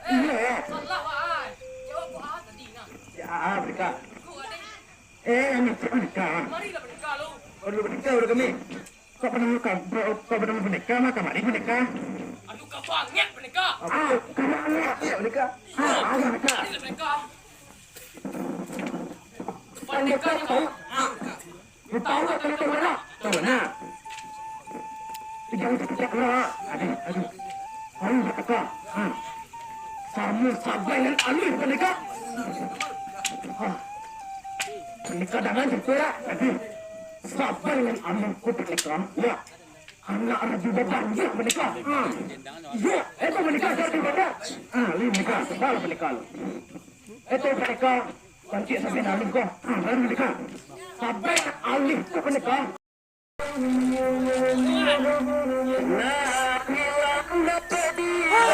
Iya. Salah wah. Jawab buat apa tadi nah? Ya, mereka. Ku ada. Anak mereka. Marilah menikah lu. Baru menikah udah kami. Kau pernah menikah mah kemari menikah. Aduh kau banget menikah. Kemana ya menikah? Menikah. Marilah menikah. Menikahnya kau. Tahu tak tahu mana? Tahu mana? Jangan terpecah lah. Aduh. Aduh menikah. Kamu sabar dengan alih menikah. Menikah dengan juga. Aduh. Sabar dengan anakku menikah. Ya. Anak juga banyak menikah. Ya, itu menikah jadi beda. Lu menikah, sebal menikah lu. Itu menikah, kunci sampai dalam kau. Baru menikah. Sampai alih ke menikah. Nah, hilang dapat dia.